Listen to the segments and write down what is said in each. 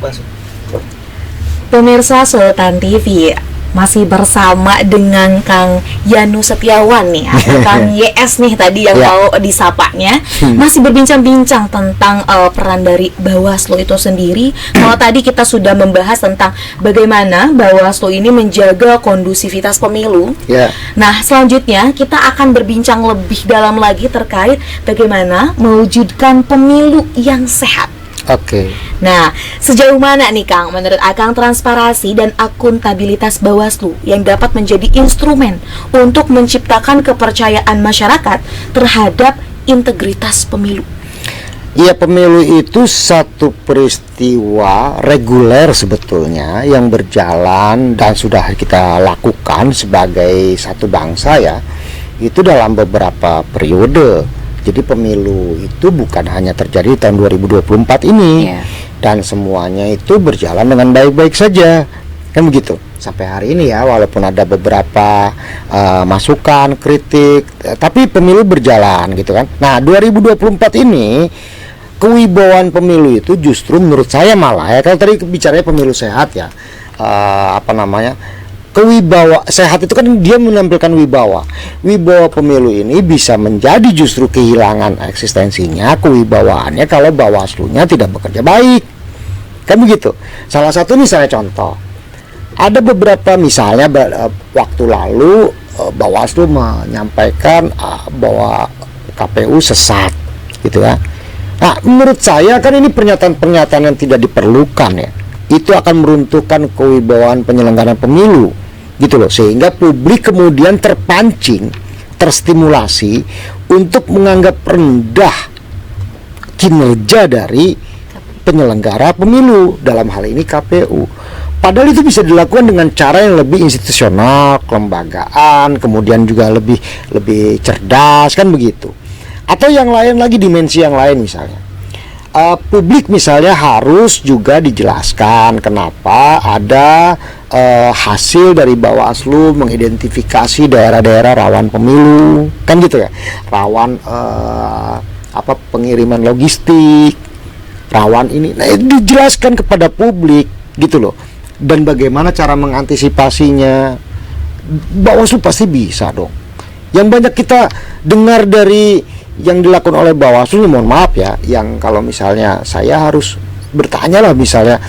masuk. Pemirsa Sultan TV masih bersama dengan Kang Yanu Setiawan nih, atau Kang YS nih tadi yang mau disapanya, masih berbincang-bincang tentang peran dari Bawaslu itu sendiri. Kalau tadi kita sudah membahas tentang bagaimana Bawaslu ini menjaga kondusivitas pemilu. Nah, selanjutnya kita akan berbincang lebih dalam lagi terkait bagaimana mewujudkan pemilu yang sehat. Nah, sejauh mana nih Kang, menurut Akang transparansi dan akuntabilitas Bawaslu yang dapat menjadi instrumen untuk menciptakan kepercayaan masyarakat terhadap integritas pemilu? Ya, pemilu itu satu peristiwa reguler sebetulnya yang berjalan dan sudah kita lakukan sebagai satu bangsa ya, itu dalam beberapa periode. Jadi pemilu itu bukan hanya terjadi di tahun 2024 ini, dan semuanya itu berjalan dengan baik-baik saja, kan begitu sampai hari ini ya, walaupun ada beberapa masukan, kritik, tapi pemilu berjalan gitu kan. Nah, 2024 ini kewibawaan pemilu itu justru menurut saya malah ya, kalau tadi bicaranya pemilu sehat ya, kewibawa sehat itu kan dia menampilkan wibawa pemilu ini bisa menjadi justru kehilangan eksistensinya, kewibawaannya kalau Bawaslunya tidak bekerja baik, kan begitu. Salah satu misalnya contoh, ada beberapa misalnya waktu lalu Bawaslu menyampaikan bahwa KPU sesat gitu ya. Nah, menurut saya kan ini pernyataan-pernyataan yang tidak diperlukan ya, itu akan meruntuhkan kewibawaan penyelenggaraan pemilu gitu loh, sehingga publik kemudian terstimulasi untuk menganggap rendah kinerja dari penyelenggara pemilu, dalam hal ini KPU. Padahal itu bisa dilakukan dengan cara yang lebih institusional, kelembagaan, kemudian juga lebih cerdas, kan begitu. Atau yang lain lagi, dimensi yang lain misalnya, publik misalnya harus juga dijelaskan kenapa ada hasil dari Bawaslu mengidentifikasi daerah-daerah rawan pemilu, kan gitu ya, rawan pengiriman logistik, rawan ini. Nah, itu dijelaskan kepada publik gitu loh, dan bagaimana cara mengantisipasinya. Bawaslu pasti bisa dong. Yang banyak kita dengar dari yang dilakukan oleh Bawaslu, mohon maaf ya, yang kalau misalnya saya harus bertanya lah, misalnya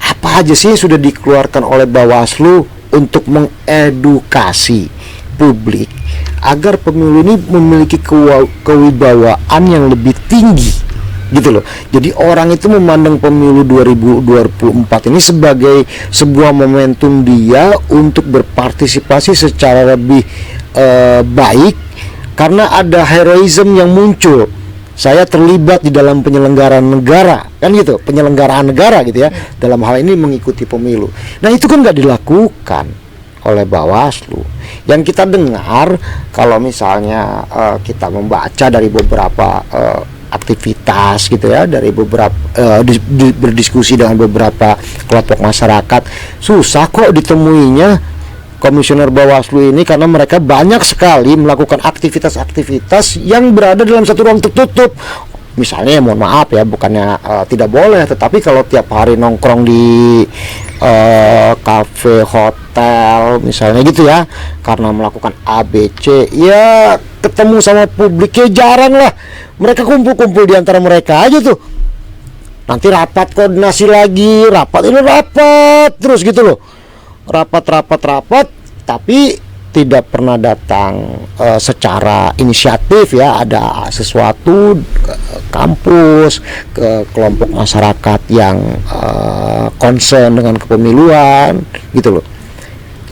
apa aja sih yang sudah dikeluarkan oleh Bawaslu untuk mengedukasi publik agar pemilu ini memiliki kewibawaan yang lebih tinggi gitu loh. Jadi orang itu memandang pemilu 2024 ini sebagai sebuah momentum dia untuk berpartisipasi secara lebih baik, karena ada heroism yang muncul. Saya terlibat di dalam penyelenggaraan negara, kan gitu, penyelenggaraan negara gitu ya, dalam hal ini mengikuti pemilu. Nah, itu kan nggak dilakukan oleh Bawaslu. Yang kita dengar kalau misalnya kita membaca dari beberapa aktivitas gitu ya, dari beberapa berdiskusi dengan beberapa kelompok masyarakat, susah kok ditemuinya komisioner Bawaslu ini, karena mereka banyak sekali melakukan aktivitas-aktivitas yang berada dalam satu ruang tertutup. Misalnya, mohon maaf ya, bukannya tidak boleh, tetapi kalau tiap hari nongkrong di kafe, hotel misalnya gitu ya, karena melakukan ABC, ya ketemu sama publiknya jarang lah. Mereka kumpul-kumpul di antara mereka aja tuh. Nanti rapat koordinasi lagi, rapat terus gitu loh. Rapat, tapi tidak pernah datang secara inisiatif ya, ada sesuatu ke kampus, ke kelompok masyarakat yang concern dengan kepemiluan gitu loh.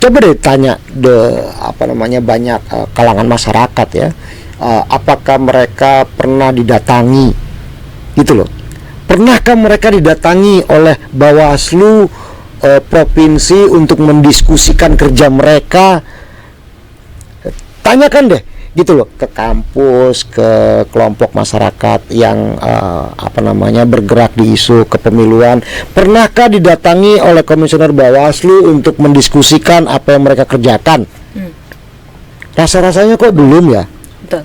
Coba deh tanya banyak kalangan masyarakat ya, apakah mereka pernah didatangi gitu loh. Pernahkah mereka didatangi oleh Bawaslu provinsi untuk mendiskusikan kerja mereka? Tanyakan deh gitu loh, ke kampus, ke kelompok masyarakat yang bergerak di isu kepemiluan. Pernahkah didatangi oleh komisioner Bawaslu untuk mendiskusikan apa yang mereka kerjakan? Rasa-rasanya kok belum ya. Betul.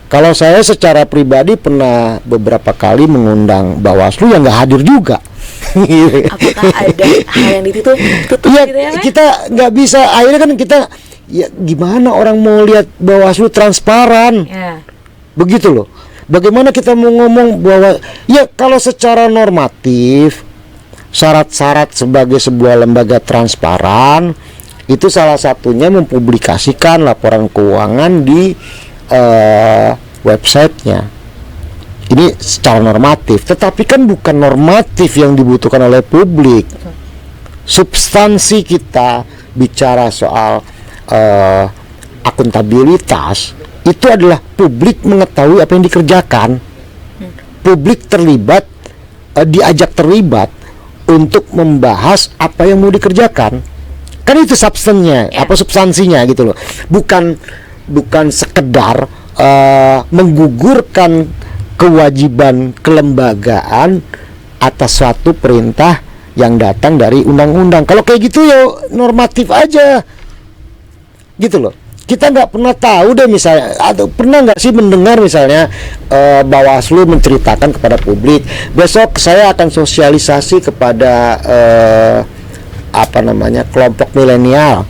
Kalau saya secara pribadi pernah beberapa kali mengundang Bawaslu yang nggak hadir juga. Apakah ada hal yang ditutup Ya, gitu ya, Pak? kita nggak bisa, akhirnya kan kita, ya gimana orang mau lihat Bawaslu transparan, Ya. begitu loh. Bagaimana kita mau ngomong bahwa, ya kalau secara normatif, syarat-syarat sebagai sebuah lembaga transparan, itu salah satunya mempublikasikan laporan keuangan di websitenya. Ini secara normatif, tetapi kan bukan normatif yang dibutuhkan oleh publik. Substansi kita bicara soal akuntabilitas itu adalah publik mengetahui apa yang dikerjakan, publik terlibat, diajak terlibat untuk membahas apa yang mau dikerjakan. Kan itu substansinya, apa substansinya gitu loh. Bukan sekedar menggugurkan kewajiban kelembagaan atas suatu perintah yang datang dari undang-undang. Kalau kayak gitu ya normatif aja, gitu loh. Kita nggak pernah tahu deh misalnya, atau pernah nggak sih mendengar misalnya Bawaslu menceritakan kepada publik, besok saya akan sosialisasi kepada kelompok milenial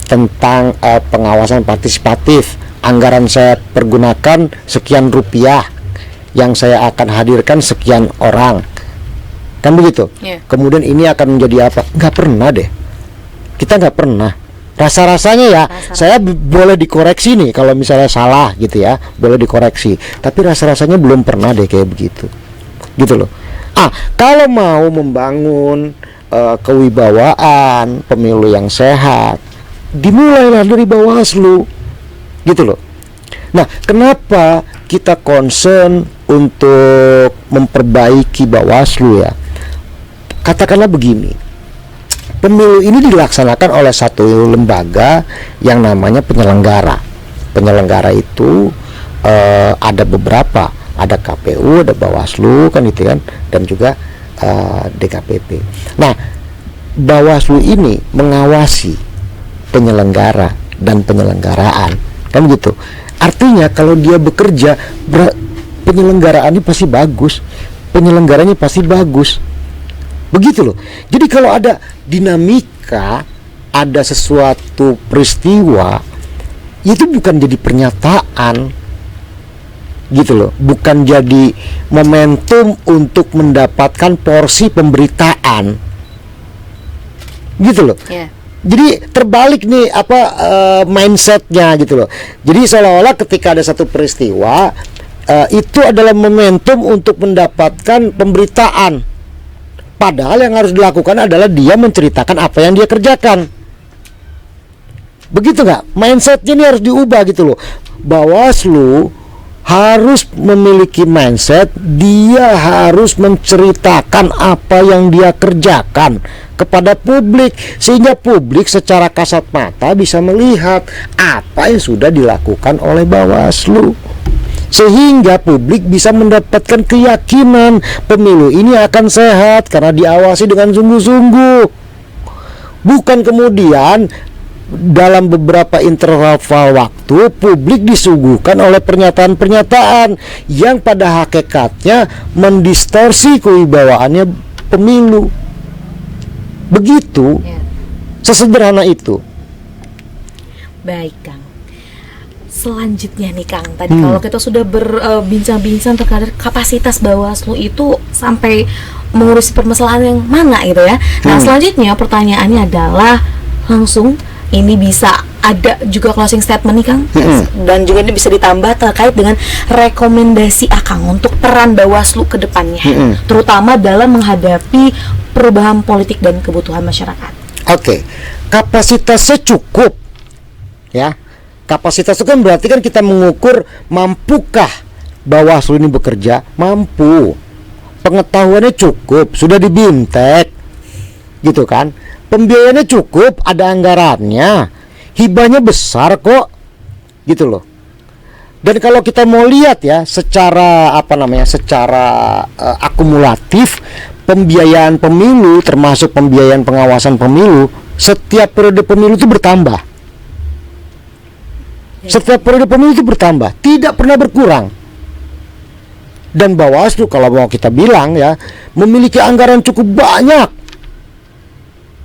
tentang pengawasan partisipatif. Anggaran saya pergunakan sekian rupiah, yang saya akan hadirkan sekian orang, kan begitu. Kemudian ini akan menjadi apa? Nggak pernah deh, kita nggak pernah. Rasa-rasanya ya, saya boleh dikoreksi nih kalau misalnya salah gitu ya, boleh dikoreksi. Tapi rasa-rasanya belum pernah deh kayak begitu, gitu loh. Kalau mau membangun kewibawaan pemilu yang sehat, dimulailah dari Bawaslu, gitu loh. Nah, kenapa kita concern untuk memperbaiki Bawaslu ya? Katakanlah begini, pemilu ini dilaksanakan oleh satu lembaga yang namanya penyelenggara. Penyelenggara itu ada beberapa, ada KPU, ada Bawaslu kan gitu kan, dan juga DKPP. Nah, Bawaslu ini mengawasi penyelenggara dan penyelenggaraan, kan gitu. Artinya kalau dia bekerja, penyelenggaraannya pasti bagus, penyelenggaranya pasti bagus, begitu loh. Jadi kalau ada dinamika, ada sesuatu peristiwa, itu bukan jadi pernyataan, gitu loh, bukan jadi momentum untuk mendapatkan porsi pemberitaan, gitu loh. Jadi terbalik nih mindsetnya gitu loh. Jadi seolah-olah ketika ada satu peristiwa itu adalah momentum untuk mendapatkan pemberitaan. Padahal yang harus dilakukan adalah dia menceritakan apa yang dia kerjakan. Begitu nggak? Mindsetnya ini harus diubah gitu loh. Bawaslu harus memiliki mindset, dia harus menceritakan apa yang dia kerjakan kepada publik, sehingga publik secara kasat mata bisa melihat apa yang sudah dilakukan oleh Bawaslu, sehingga publik bisa mendapatkan keyakinan pemilu ini akan sehat karena diawasi dengan sungguh-sungguh. Bukan kemudian dalam beberapa interval waktu publik disuguhkan oleh pernyataan-pernyataan yang pada hakikatnya mendistorsi kewibawaannya pemilu. Begitu, sesederhana itu. Baik, Kang. Selanjutnya nih, Kang, tadi kalau kita sudah berbincang-bincang terkait kapasitas Bawaslu itu sampai mengurusi permasalahan yang mana gitu ya. Nah, selanjutnya pertanyaannya adalah langsung ini bisa ada juga closing statement nih, Kang, dan juga ini bisa ditambah terkait dengan rekomendasi Akang untuk peran Bawaslu ke depannya, terutama dalam menghadapi perubahan politik dan kebutuhan masyarakat. Oke, kapasitasnya cukup, ya. Kapasitas itu kan berarti kan kita mengukur mampukah Bawaslu ini bekerja, mampu, pengetahuannya cukup, sudah dibintek, gitu kan. Pembiayaannya cukup, ada anggarannya, hibahnya besar kok, gitu loh. Dan kalau kita mau lihat ya, secara akumulatif, pembiayaan pemilu termasuk pembiayaan pengawasan pemilu, setiap periode pemilu itu bertambah. Setiap periode pemilu itu bertambah, tidak pernah berkurang. Dan Bawaslu kalau mau kita bilang ya, memiliki anggaran cukup banyak,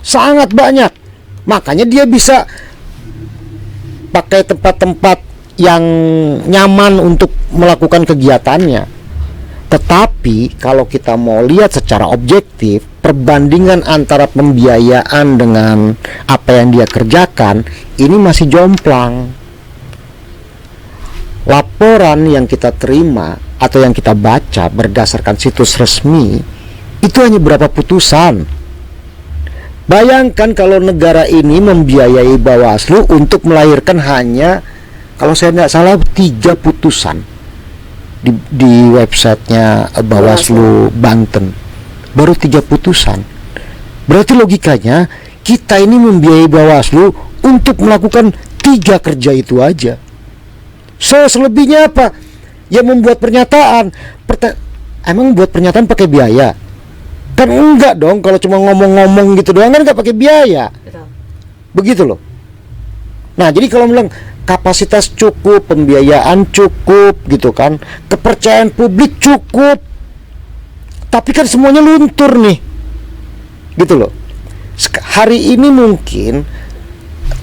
sangat banyak. Makanya dia bisa pakai tempat-tempat yang nyaman untuk melakukan kegiatannya. Tetapi kalau kita mau lihat secara objektif, perbandingan antara pembiayaan dengan apa yang dia kerjakan ini masih jomplang. Laporan yang kita terima atau yang kita baca berdasarkan situs resmi itu hanya berapa putusan. Bayangkan kalau negara ini membiayai Bawaslu untuk melahirkan hanya, kalau saya tidak salah, 3 putusan di websitenya Bawaslu Banten, baru 3 putusan. Berarti logikanya kita ini membiayai Bawaslu untuk melakukan 3 kerja itu aja. Selebihnya apa? Ya membuat pernyataan. Emang buat pernyataan pakai biaya? Kan enggak dong, kalau cuma ngomong-ngomong gitu doang kan enggak pakai biaya. Betul. Begitu loh. Nah, jadi kalau bilang kapasitas cukup, pembiayaan cukup gitu kan, kepercayaan publik cukup, tapi kan semuanya luntur nih, gitu loh. Hari ini mungkin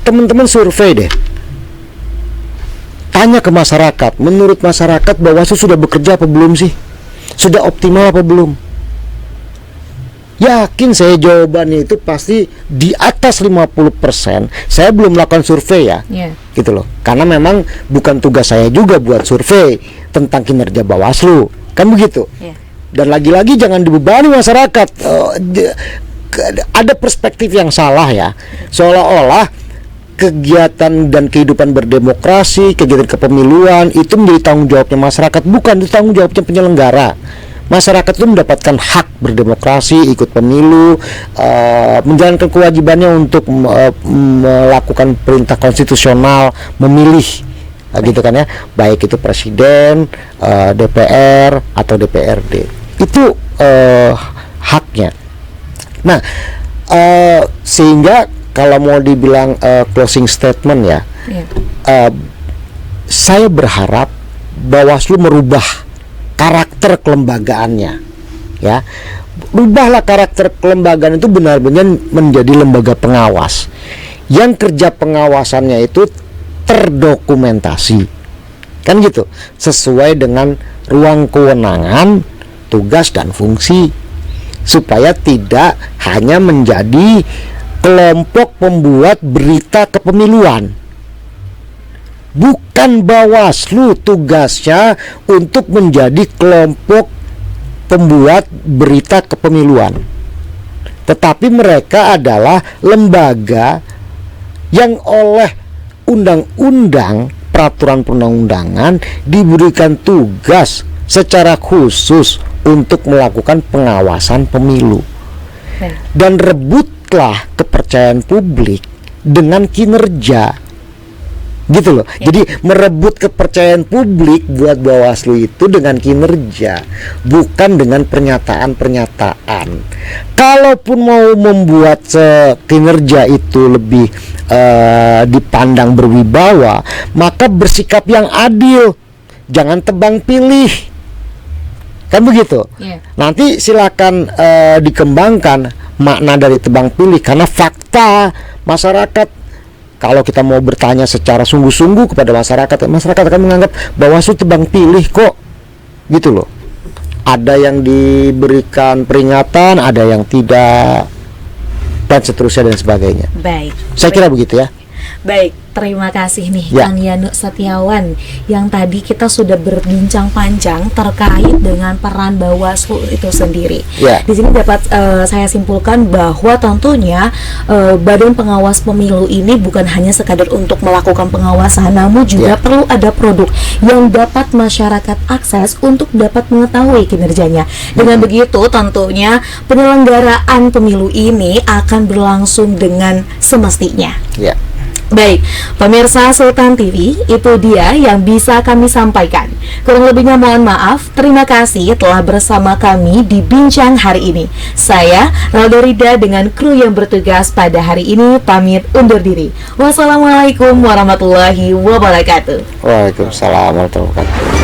teman-teman survei deh, tanya ke masyarakat, menurut masyarakat Bawaslu sudah bekerja apa belum sih? Sudah optimal apa belum? Yakin saya jawabannya itu pasti di atas 50%. Saya belum melakukan survei ya, gitu loh. Karena memang bukan tugas saya juga buat survei tentang kinerja Bawaslu, kan begitu. Dan lagi-lagi jangan dibebani masyarakat. Ada perspektif yang salah ya, seolah-olah kegiatan dan kehidupan berdemokrasi, kegiatan kepemiluan itu menjadi tanggung jawabnya masyarakat. Bukan, itu tanggung jawabnya penyelenggara. Masyarakat itu mendapatkan hak berdemokrasi, ikut pemilu, menjalankan kewajibannya untuk melakukan perintah konstitusional, memilih, gitu kan ya, baik itu presiden, DPR atau DPRD. Itu haknya. Nah, sehingga kalau mau dibilang closing statement ya, saya berharap Bawaslu merubah karakter kelembagaannya, ya. Rubahlah karakter kelembagaan itu benar-benar menjadi lembaga pengawas yang kerja pengawasannya itu terdokumentasi, kan gitu, sesuai dengan ruang kewenangan, tugas dan fungsi, supaya tidak hanya menjadi kelompok pembuat berita kepemiluan. Bukan Bawaslu tugasnya untuk menjadi kelompok pembuat berita kepemiluan, tetapi mereka adalah lembaga yang oleh undang-undang, peraturan perundang-undangan diberikan tugas secara khusus untuk melakukan pengawasan pemilu. Dan rebutlah kepercayaan publik dengan kinerja, gitu loh. Jadi merebut kepercayaan publik buat Bawaslu itu dengan kinerja, bukan dengan pernyataan-pernyataan. Kalaupun mau membuat kinerja itu lebih dipandang berwibawa, maka bersikap yang adil, jangan tebang pilih, kan begitu. Nanti silakan dikembangkan makna dari tebang pilih, karena fakta masyarakat, kalau kita mau bertanya secara sungguh-sungguh kepada masyarakat akan menganggap Bawaslu tebang pilih kok, gitu loh. Ada yang diberikan peringatan, ada yang tidak, dan seterusnya dan sebagainya. Baik. Saya kira begitu ya. Baik, terima kasih nih Kang Yanu Setiawan, yang tadi kita sudah berbincang panjang terkait dengan peran Bawaslu itu sendiri. Di sini dapat saya simpulkan bahwa tentunya Badan Pengawas Pemilu ini bukan hanya sekadar untuk melakukan pengawasan, namun juga perlu ada produk yang dapat masyarakat akses untuk dapat mengetahui kinerjanya. Dengan begitu tentunya penyelenggaraan pemilu ini akan berlangsung dengan semestinya. Baik, pemirsa Sultan TV, itu dia yang bisa kami sampaikan. Kurang lebihnya mohon maaf. Terima kasih telah bersama kami di Bincang hari ini. Saya, Raldo Rida, dengan kru yang bertugas pada hari ini pamit undur diri. Wassalamualaikum warahmatullahi wabarakatuh. Waalaikumsalam warahmatullahi wabarakatuh.